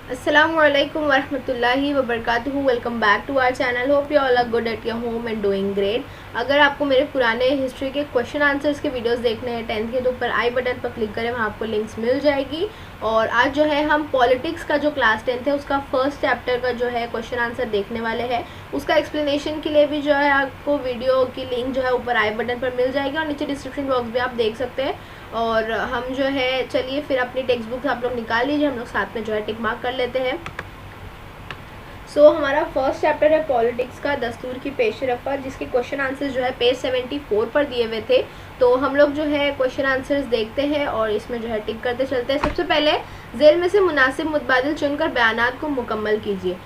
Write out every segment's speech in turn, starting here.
Assalamualaikum warahmatullahi wabarakatuh। Welcome back to our channel. Hope you all are good at your home and doing great. अगर आपको मेरे पुराने history के question answers के videos देखने हैं 10th के, तो ऊपर आई बटन पर क्लिक करें, वहाँ आपको लिंक्स मिल जाएगी। और आज जो है हम पॉलिटिक्स का जो क्लास 10th है उसका फर्स्ट चैप्टर का जो है क्वेश्चन आंसर देखने वाले हैं। उसका एक्सप्लेनेशन के लिए भी जो है आपको वीडियो की लिंक जो है ऊपर आई बटन पर मिल जाएगी और नीचे डिस्क्रिप्शन बॉक्स भी आप देख सकते हैं। और हम जो है चलिए फिर अपनी टेक्स्ट बुक आप लोग निकाल लीजिए, हम लोग साथ में जो है टिक मार्क कर लेते हैं। हमारा फर्स्ट चैप्टर है पॉलिटिक्स का दस्तूर की पेश रफ्त, जिसके क्वेश्चन आंसर्स जो है पेज 74 पर दिए हुए थे। तो हम लोग जो है क्वेश्चन आंसर्स देखते हैं और इसमें जो है टिक करते चलते हैं। सबसे पहले जेल में से मुनासिब मुतबादिल चुनकर बयानात को मुकम्मल कीजिए।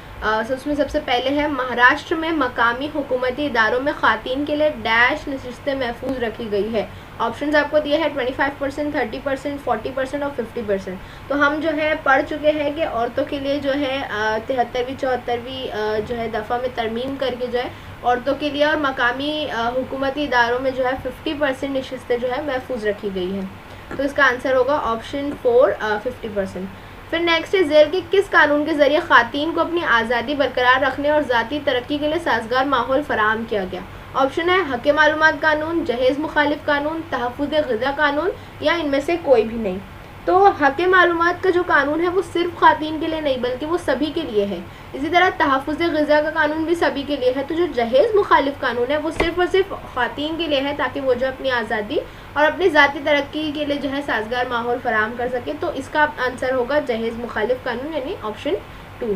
उसमें सबसे पहले है महाराष्ट्र में मकामी हुकूमती इदारों में ख़ातीन के लिए डैश नशिस्तें महफूज रखी गई है। ऑप्शंस आपको दिए हैं 25%, 30%, 40% और 50%। तो हम जो है पढ़ चुके हैं कि औरतों के लिए जो है 73वीं 74वीं जो है दफ़ा में तरमीम करके जो है औरतों के लिए और मकामी हुकूमती इदारों में जो है 50% नशिस्तें जो है महफूज रखी गई हैं। तो इसका आंसर होगा ऑप्शन 4 50%। फिर नेक्स्ट है जेल के किस कानून के ज़रिए ख़ातीन को अपनी आज़ादी बरकरार रखने और ज़ाती तरक्की के लिए साजगार माहौल फराहम किया गया। ऑप्शन है हक़ मालूमात कानून, जहेज़ मुखालिफ कानून, तहफ़्फ़ुज़ ग़िज़ा कानून या इनमें से कोई भी नहीं। तो हक़ मालूमात का जो कानून है वो सिर्फ ख़ातीन के लिए नहीं बल्कि वो सभी के लिए है। इसी तरह तहफ़्फ़ुज़ ग़िज़ा का कानून भी सभी के लिए है। तो जो जहेज़ मुखालिफ कानून है वो सिर्फ और सिर्फ ख़ातीन के लिए है, ताकि वो जो अपनी आज़ादी और अपनी ज़ाती तरक्की के लिए जो है साजगार माहौल फराहम कर सके। तो इसका आंसर होगा जहेज़ मुखालिफ कानून यानी ऑप्शन 2।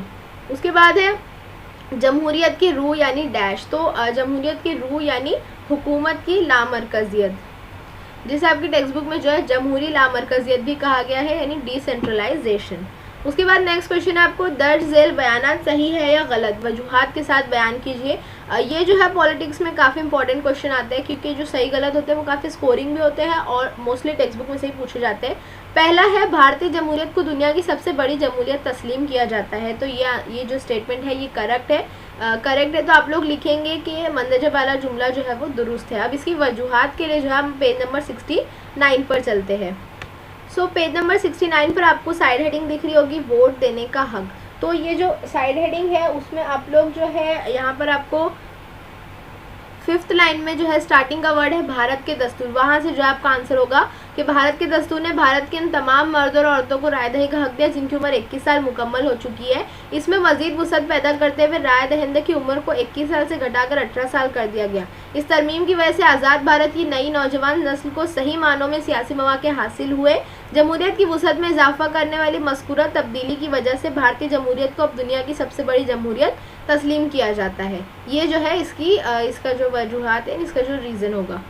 उसके बाद है जमहूरियत की रूह यानी डैश। तो जमहूरियत की रूह यानी हुकूमत की लामरकजियत, जिसे आपकी टेक्स्ट बुक में जो है जमहूरी लामरकजियत भी कहा गया है यानी डिसेंट्रलाइजेशन। उसके बाद नेक्स्ट क्वेश्चन है आपको दर्ज झेल बयानात सही है या गलत, वजूहात के साथ बयान कीजिए। ये जो है पॉलिटिक्स में काफ़ी इंपॉर्टेंट क्वेश्चन आते हैं, क्योंकि जो सही गलत होते हैं वो काफ़ी स्कोरिंग भी होते हैं और मोस्टली टेक्स्ट बुक में से ही पूछे जाते हैं। पहला है भारतीय जमहूरियत को दुनिया की सबसे बड़ी जमहूरियत तस्लीम किया जाता है। तो ये जो स्टेटमेंट है ये करेक्ट है। करेक्ट है तो आप लोग लिखेंगे कि मंदजब वाला जुमला जो है वो दुरुस्त है। अब इसकी वजूहात के लिए जो है हम पेज नंबर 69 पर चलते हैं। पेज नंबर 69 पर आपको साइड हेडिंग दिख रही होगी वोट देने का हक। तो ये जो साइड हेडिंग है उसमें आप लोग जो है यहाँ पर आपको 5th लाइन में जो है स्टार्टिंग का वर्ड है भारत के दस्तूर, वहाँ से जो है आपका आंसर होगा कि भारत के दस्तूर ने भारत के इन तमाम मर्द और औरतों को राय दही का हक दिया जिनकी उम्र 21 साल मुकम्मल हो चुकी है। इसमें मजीद वुसअत पैदा करते हुए राय दहिंदे की उम्र को 21 साल से घटाकर 18 साल कर दिया गया। इस तरमीम की वजह से आज़ाद भारत की नई नौजवान नस्ल को सही मानों में सियासी मौक़े हासिल हुए। जमहूरियत की वुसअत में इजाफा करने वाली मज़कूरा तब्दीली की वजह से भारतीय जमहूरियत को अब दुनिया की सबसे बड़ी जमहूरियत तस्लीम किया जाता है। ये जो है इसका जो वजूहात है, इसका जो रीज़न होगा।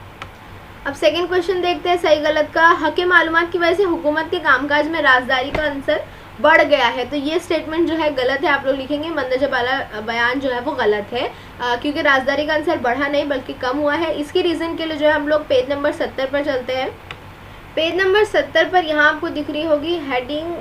अब सेकंड क्वेश्चन देखते हैं सही गलत का। हक़ मालूमात की वजह से हुकूमत के कामकाज में राजदारी का अंसर बढ़ गया है। तो ये स्टेटमेंट जो है गलत है। आप लोग लिखेंगे मंदजब वाला बयान जो है वो गलत है, क्योंकि राजदारी का अंसर बढ़ा नहीं बल्कि कम हुआ है। इसके रीज़न के लिए जो है हम लोग पेज नंबर 70 पर चलते हैं। पेज नंबर 70 पर यहाँ आपको दिख रही होगी हेडिंग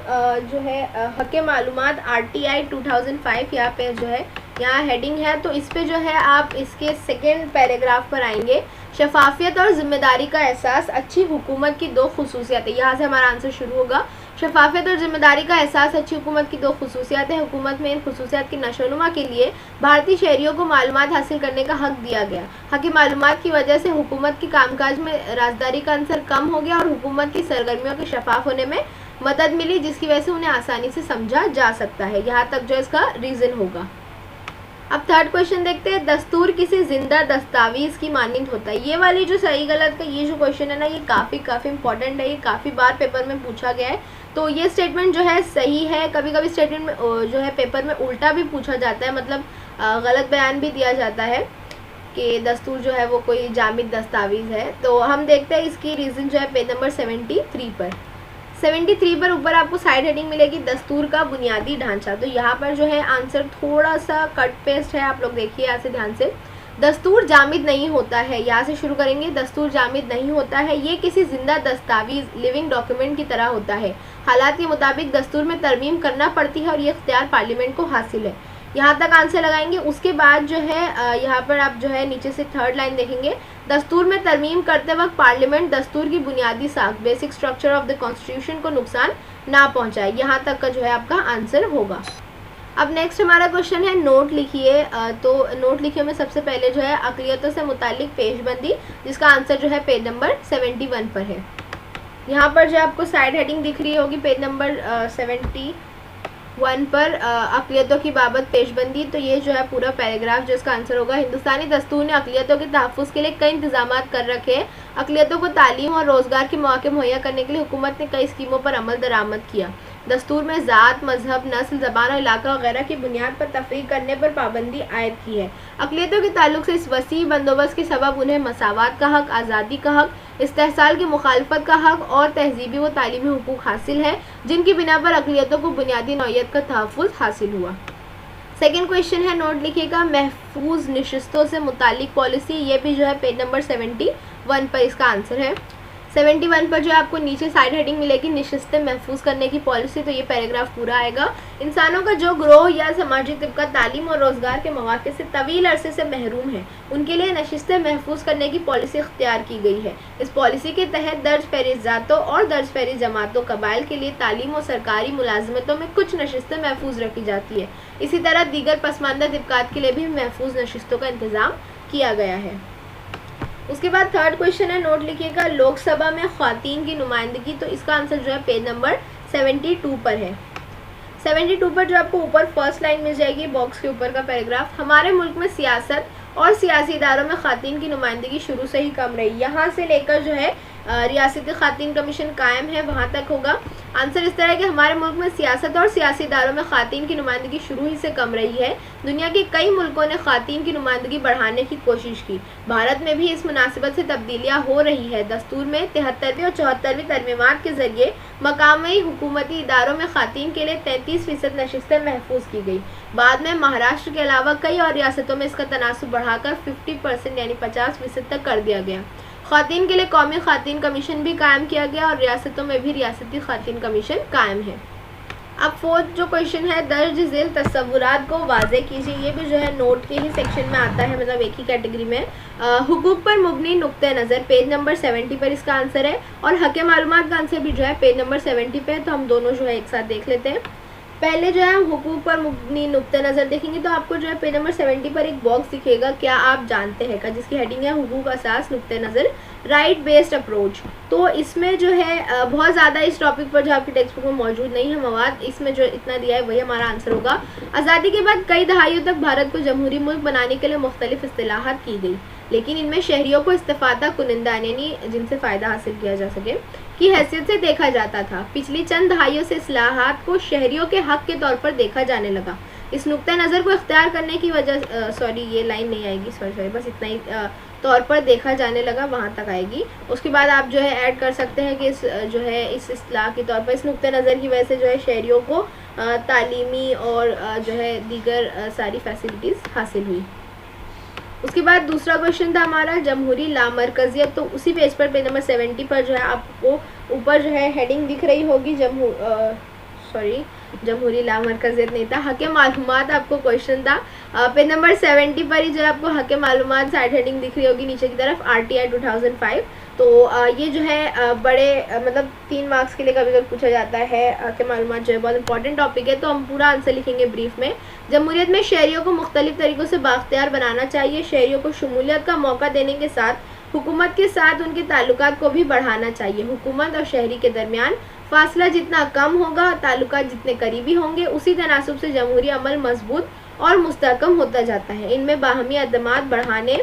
जो है हक़ मालूमात RTI 2005, यहाँ पे जो है यहाँ हेडिंग है। तो इस पे जो है आप इसके सेकेंड पैराग्राफ पर आएंगे। शफाफियत और ज़िम्मेदारी का एहसास अच्छी हुकूमत की दो खसूसियात है। यहाँ से हमारा आंसर शुरू होगा। शफाफियत और ज़िम्मेदारी का एहसास अच्छी हुकूमत की दो खसूसियात है। हुकूमत में इन खसूसियात की नशोनुमा के लिए भारतीय शहरियों को मालूमात हासिल करने का हक़ दिया गया। हक़ मालूमात की वजह से हुकूमत की कामकाज में राजदारी का अंसर कम हो गया और हुकूमत की सरगर्मियों के शफाफ होने में मदद मिली, जिसकी वजह से उन्हें आसानी से समझा जा सकता है। यहाँ तक जो इसका रीज़न होगा। अब थर्ड क्वेश्चन देखते हैं। दस्तूर किसी जिंदा दस्तावेज़ की मानंद होता है। ये वाली जो सही गलत का ये जो क्वेश्चन है ना, ये काफ़ी इंपॉर्टेंट है। ये काफ़ी बार पेपर में पूछा गया है। तो ये स्टेटमेंट जो है सही है। कभी कभी स्टेटमेंट में जो है पेपर में उल्टा भी पूछा जाता है, मतलब गलत बयान भी दिया जाता है कि दस्तूर जो है वो कोई जामिद दस्तावेज़ है। तो हम देखते हैं इसकी रीज़न जो है पेज नंबर 73 पर। 73 पर ऊपर आपको साइड हेडिंग मिलेगी दस्तूर का बुनियादी ढांचा। तो यहाँ पर जो है आंसर थोड़ा सा कट पेस्ट है, आप लोग देखिए यहाँ से ध्यान से। दस्तूर जामिद नहीं होता है, यहाँ से शुरू करेंगे। दस्तूर जामिद नहीं होता है, ये किसी जिंदा दस्तावेज लिविंग डॉक्यूमेंट की तरह होता है। हालात के मुताबिक दस्तूर में तरमीम करना पड़ती है और ये इख्तियार पार्लियामेंट को हासिल है। यहाँ तक आंसर लगाएंगे। उसके बाद जो है यहाँ पर आप जो है नीचे से थर्ड लाइन देखेंगे, दस्तूर में तरमीम करते वक्त पार्लियामेंट दस्तूर की बुनियादी साख basic structure of the constitution को नुकसान ना पहुँचाए। यहाँ तक का जो है आपका आंसर होगा। अब नेक्स्ट हमारा क्वेश्चन है नोट लिखिए। तो नोट लिखिए में सबसे पहले जो है अक़लियतों से मुतालिक पेशबंदी, जिसका आंसर जो है पेज नंबर 71 पर है। यहाँ पर जो आपको साइड हेडिंग दिख रही होगी पेज नंबर 71 पर अक़लियतों की बाबत पेशबंदी, तो ये जो है पूरा पैराग्राफ जो इसका आंसर होगा। हिंदुस्तानी दस्तूर ने अक़लियतों के तहफ़्फ़ुज़ के लिए कई इंतजाम कर रखे हैं। अक़लियतों को तालीम और रोज़गार के मौके मुहैया करने के लिए हुकूमत ने कई स्कीमों पर अमल दरामद किया। दस्तूर में ज़ात, मजहब, नस्ल, ज़बान और इलाका वगैरह की बुनियाद पर तफ़रीक़ करने पर पाबंदी आयद की है। अक़लियतों के ताल्लुक से इस वसी बंदोबस्त के सबब उन्हें मसावात का हक़, आज़ादी का हक़, इस्तेहसाल की मुखालफत का हक़ और तहज़ीबी व तालीमी हुकूक हासिल है, जिनकी बिना पर अक़लियतों को बुनियादी नौइयत का तहफ़्फ़ुज़ हासिल हुआ। सेकेंड क्वेश्चन है नोट लिखिएगा महफूज नशिस्तों से मुतालिक पॉलिसी, ये भी जो है पेज नंबर 71 पर इसका आंसर है। 71 पर जो आपको नीचे साइड हेडिंग मिलेगी नशिस्तें महफूज करने की पॉलिसी, तो ये पैराग्राफ पूरा आएगा। इंसानों का जो ग्रोह या समाजी तबका तालीम और रोज़गार के मौके से तवील अरसे से महरूम है, उनके लिए नशिस्तें महफूज करने की पॉलिसी इख्तियार की गई है। इस पॉलिसी के तहत दर्ज फहरिस्त ज़ातों और दर्ज फहरिस्त जमातों कबाइल के लिए तालीम और सरकारी मुलाजमतों में कुछ नशिस्तें महफूज रखी जाती है। इसी तरह दीगर पसमानदा तबकात के लिए भी महफूज नशिस्तों का इंतज़ाम किया गया है। उसके बाद थर्ड क्वेश्चन है नोट लिखिएगा लोकसभा में ख़वातीन की नुमाइंदगी, तो इसका आंसर जो है पेज नंबर 72 पर है। 72 पर जो आपको ऊपर फर्स्ट लाइन मिल जाएगी बॉक्स के ऊपर का पैराग्राफ, हमारे मुल्क में सियासत और सियासी इदारों में ख़वातीन की नुमाइंदगी शुरू से ही कम रही। यहाँ से लेकर जो है रियासती ख़वातीन कमीशन कायम है वहाँ तक होगा। आंसर इस तरह है कि हमारे मुल्क में सियासत और सियासी इदारों में ख़वातीन की नुमाइंदगी शुरू ही से कम रही है। दुनिया के कई मुल्कों ने ख़वातीन की नुमाइंदगी बढ़ाने की कोशिश की। भारत में भी इस मुनासिबत से तब्दीलियाँ हो रही है। दस्तूर में 73वीं और 74वीं तरमीमात के ज़रिए मकामी हुकूमती इदारों में ख़वातीन के लिए 33% नशिस्तें महफूज की गई। बाद में महाराष्ट्र के अलावा कई और रियासतों में इसका तनासुब बढ़ाकर 50% यानी 50% तक कर दिया गया। ख़वातीन के लिए कौमी ख़वातीन कमीशन भी कायम किया गया और रियासतों में भी रियासती ख़वातीन कमीशन कायम है। अब फोर्थ जो क्वेश्चन है दर्ज झेल तस्वुरात को वाज़े कीजिए, ये भी जो है नोट के ही सेक्शन में आता है, मतलब एक ही कैटेगरी में। हुकूक पर मुबनी नुक्ते नज़र पेज नंबर 70 पर इसका आंसर है और हक़ मालूमात का आंसर भी जो है पेज नंबर 70 पे है। तो हम दोनों जो है एक साथ देख लेते हैं। पहले जो है हुकूक पर मुबनी नुक्ते नज़र देखेंगे तो आपको जो है पेज नंबर 70 पर एक बॉक्स दिखेगा क्या आप जानते हैं का, जिसकी हेडिंग है हुकूक असास नुक्ते नज़र राइट बेस्ड अप्रोच। तो इसमें जो है बहुत ज़्यादा इस टॉपिक पर जो आपकी टेक्स्ट बुक में मौजूद नहीं है मवाद, इसमें जो इतना दिया है वही हमारा आंसर होगा। आज़ादी के बाद कई दहाइयों तक भारत को जमहूरी मुल्क बनाने के लिए मुख्तलिफ इस्तिलाहात की गई, लेकिन इनमें शहरियों को इस्तिफादा कुनिंदा यानी जिनसे फ़ायदा हासिल किया जा सके की हैसियत से देखा जाता था। पिछली चंद दहाइयों से इस्लाहात को शहरियों के हक़ के तौर पर देखा जाने लगा। इस नुक्ते नज़र को इख्तियार करने की वजह सॉरी ये लाइन नहीं आएगी, सॉरी बस इतना ही तौर पर देखा जाने लगा वहाँ तक आएगी। उसके बाद आप जो है ऐड कर सकते हैं कि जो है इस इस्लाह के तौर पर इस नुक्ते नज़र की वजह से जो है शहरियों को तालीमी और जो है दीगर सारी फैसिलिटीज़ हासिल हुई। उसके बाद दूसरा क्वेश्चन था हमारा जमहूरी लामरकजियत, तो उसी पेज पर पेज नंबर 70 पर जो है आपको ऊपर जो है हेडिंग दिख रही होगी जमहूरी लामरकजियत नहीं था, हक़ मालूमात आपको क्वेश्चन था। पेज नंबर 70 पर ही जो है आपको हक़ मालूमात साइड हेडिंग दिख रही होगी नीचे की तरफ RTI 2005। तो ये जो है बड़े मतलब 3 मार्क्स के लिए कभी कभी पूछा जाता है। हक़ मालूमात जो है बहुत इंपॉर्टेंट टॉपिक है, तो हम पूरा आंसर लिखेंगे ब्रीफ में। जमहूरियत में शहरियों को मुख्तलिफ तरीक़ों से बाख्तियार बनाना चाहिए। शहरियों को शमूलियत का मौका देने के साथ हुकूमत के साथ उनके ताल्लुकात को भी बढ़ाना चाहिए। हुकूमत और शहरी के दरमियान फासला जितना कम होगा, ताल्लुकात जितने करीबी होंगे, उसी तनासुब से जमहूरी अमल मजबूत और मुस्तहकम होता जाता है। इनमें बाहमी अदमात बढ़ाने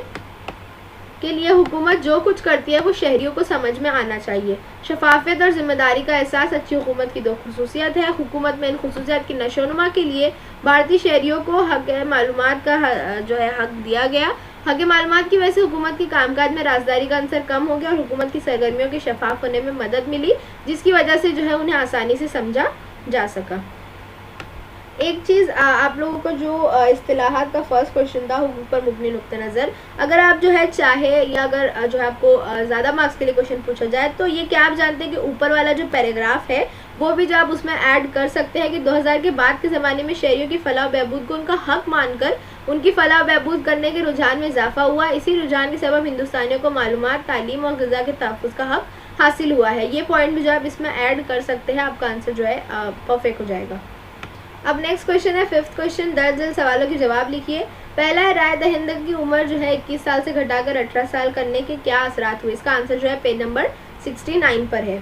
के लिए हुकूमत जो कुछ करती है वो शहरियों को समझ में आना चाहिए। शफाफियत और ज़िम्मेदारी का एहसास अच्छी हुकूमत की 2 खुसूसियत है। हुकूमत में इन खुसूसियत की नशोनुमा के लिए भारतीय शहरियों को हक़ मालूमात का जो है हक़ दिया गया। हक़ मालूमात की वजह से हुकूमत की कामकाज में राजदारी का अंसर कम हो गया और हुकूमत की सरगर्मियों के शफाफ होने में मदद मिली, जिसकी वजह से जो है उन्हें आसानी से समझा जा सका। एक चीज़ आप लोगों को जो इस्तिलाहात का फर्स्ट क्वेश्चन था हुकूक पर मुबनी नुक्ते नज़र, अगर आप जो है चाहे या अगर जो है आपको ज़्यादा मार्क्स के लिए क्वेश्चन पूछा जाए तो ये क्या आप जानते हैं कि ऊपर वाला जो पैराग्राफ है वो भी जो आप उसमें ऐड कर सकते हैं कि 2000 के बाद के ज़माने में शहरियों की फलाह बहबूद को उनका हक मानकर उनकी फलाह बहबूद करने के रुझान में इजाफा हुआ। इसी रुझान के सबब हिंदुस्तानियों को मालूमात, तालीम और ग़िज़ा के तहफ़्फ़ुज़ का हक हासिल हुआ है। ये पॉइंट भी जो आप इसमें ऐड कर सकते हैं, आपका आंसर जो है परफेक्ट हो जाएगा। अब नेक्स्ट क्वेश्चन है फिफ्थ क्वेश्चन, दर्ज सवालों के जवाब लिखिए। पहला है, राय दहिंदगी की उम्र जो है 21 साल से घटाकर 18 साल करने के क्या असरात हुए। इसका आंसर जो है पेज नंबर 69 पर है।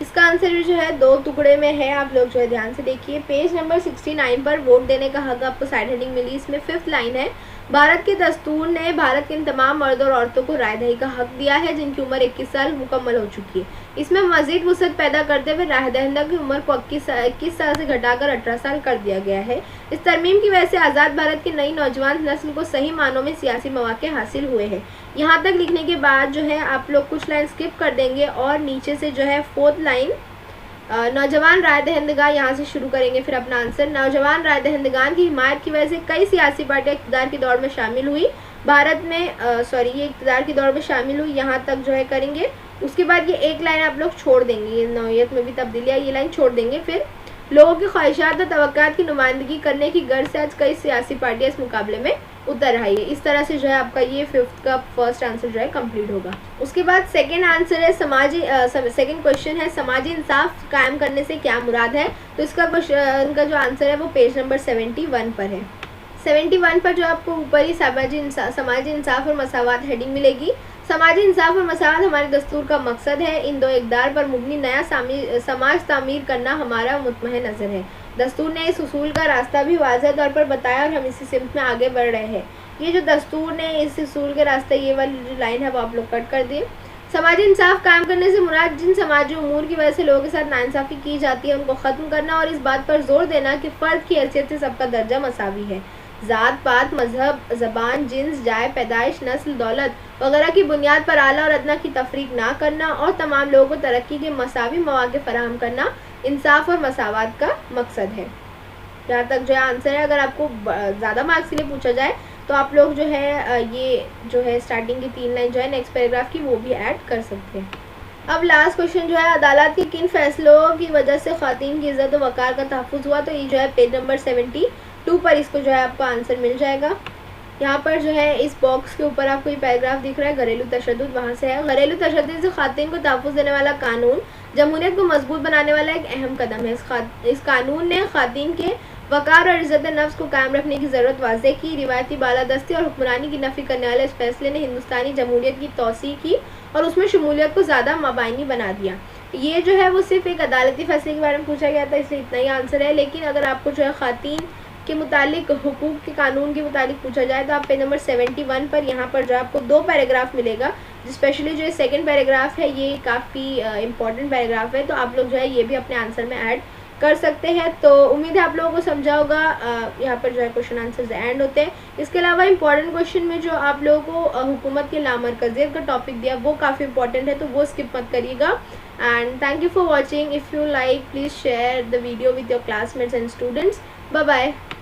इसका आंसर भी जो है 2 टुकड़े में है, आप लोग जो है ध्यान से देखिए। पेज नंबर 69 पर वोट देने का हक आपको साइड हेडिंग मिली। इसमें 5th लाइन है, भारत के दस्तूर ने भारत के इन तमाम मर्द और औरतों को राय दही का हक दिया है जिनकी उम्र 21 साल मुकम्मल हो चुकी है। इसमें मजीद वसअत पैदा करते हुए राय दहिंदा की उम्र को 21 साल से घटाकर 18 साल कर दिया गया है। इस तरमीम की वजह से आज़ाद भारत की नई नौजवान नस्ल को सही मानों में सियासी मौक़े हासिल हुए हैं। यहाँ तक लिखने के बाद जो है आप लोग कुछ लाइन स्किप कर देंगे और नीचे से जो है 4th लाइन, नौजवान राय दहिंदगान यहाँ से शुरू करेंगे फिर अपना आंसर। नौजवान राय दहिंदगान की हिमायत की वजह से कई सियासी पार्टियाँ इक़्तिदार की दौड़ में शामिल हुई भारत में ये इक़्तिदार की दौड़ में शामिल हुई, यहाँ तक जो है करेंगे। उसके बाद ये एक लाइन आप लोग छोड़ देंगे, ये नौयत में भी तब्दीली है, ये लाइन छोड़ देंगे। फिर लोगों की ख्वाहिशात और तवक्कात की नुमाइंदगी करने की गर्ज से आज कई सियासी पार्टियाँ इस मुकाबले में उतर आई है। इस तरह से जो है आपका ये 5th का फर्स्ट आंसर जो है कंप्लीट होगा। उसके बाद सेकंड आंसर है सेकंड क्वेश्चन है, समाजी इंसाफ कायम करने से क्या मुराद है। तो इसका क्वेश्चन का जो आंसर है वो पेज नंबर 71 पर है। 71 पर जो आपको ऊपर ही समाजी इंसाफ और मसावत हेडिंग मिलेगी। समाजी इंसाफ और मसावत हमारे दस्तूर का मकसद है। इन दो इक़दार पर मुबनी नया समाज तामीर करना हमारा मुतमह नज़र है। दस्तूर ने इस उसूल का रास्ता भी वाज़ह तौर पर बताया और हम इसी सिमत में आगे बढ़ रहे हैं। ये जो दस्तूर ने इस उसूल के रास्ते, ये वाली जो लाइन है वो आप लोग कट कर दिए। समाजी इंसाफ कायम करने से मुराद जिन समाजी उमूर की वजह से लोगों के साथ नाइंसाफ़ी की जाती है उनको ख़त्म करना और इस बात पर जोर देना कि फ़र्द की हैसियत से सबका दर्जा मसावी है। ज़ात पात, मजहब, ज़बान, जिन्स, जाय, पैदाइश, नस्ल, दौलत वगैरह की बुनियाद पर आला और अदना की तफरीक ना करना और तमाम लोगों को तरक्की के मसावी मौक़े फराहम करना इंसाफ और मसावत का मकसद है। यहाँ तक जो है आंसर है। अगर आपको ज़्यादा मार्क्स के लिए पूछा जाए तो आप लोग जो है ये जो है स्टार्टिंग की 3 लाइन जो है नेक्स्ट पैराग्राफ की वो भी ऐड कर सकते हैं। अब लास्ट क्वेश्चन जो है, अदालत के किन फैसलों की वजह से ख़वातीन की इज़्ज़त व वक़ार का तहफ़्फ़ुज़ हुआ। तो ये जो है पेज नंबर 72 पर इसको जो है आपको आंसर मिल जाएगा। यहाँ पर जो है इस बॉक्स के ऊपर आपको ये पैराग्राफ दिख रहा है, घरेलू तशद्दुद, वहाँ से है। घरेलू तशद्दुद से ख़वातीन को तहफ़्फ़ुज़ देने वाला कानून जमहूरियत को मजबूत बनाने वाला एक अहम कदम है। इस कानून ने ख़वातीन के वक़ार और इज़्ज़त नफ्स को कायम रखने की ज़रूरत वाज़ेह की। रिवायती बालादस्ती और हुक्मरानी की नफ़ी करने वाले इस फैसले ने हिंदुस्तानी जमहूरियत की तौसीह की और उसमें शमूलियत को ज़्यादा मबाइनी बना दिया। ये जो है वो सिर्फ एक अदालती फैसले के बारे में पूछा गया था, इसलिए इतना ही आंसर है। लेकिन अगर आपको जो है ख़वातीन के मुतालिक हुकूक के कानून के मुतालिक पूछा जाए तो आप पेज नंबर 71 पर यहाँ पर जो आपको 2 पैराग्राफ मिलेगा। स्पेशली जो सेकंड पैराग्राफ है ये काफ़ी इंपॉर्टेंट पैराग्राफ है, तो आप लोग जो है ये भी अपने आंसर में ऐड कर सकते हैं। तो उम्मीद है आप लोगों को समझा होगा। यहाँ पर जो है क्वेश्चन आंसर्स एंड होते हैं। इसके अलावा इंपॉर्टेंट क्वेश्चन में जो आप लोगों को हुकूमत के लामरकज़ियत का टॉपिक दिया वो काफ़ी इंपॉर्टेंट है, तो वो स्किप मत करिएगा। And thank you for watching. If you like please share the video with your classmates and students. Bye bye.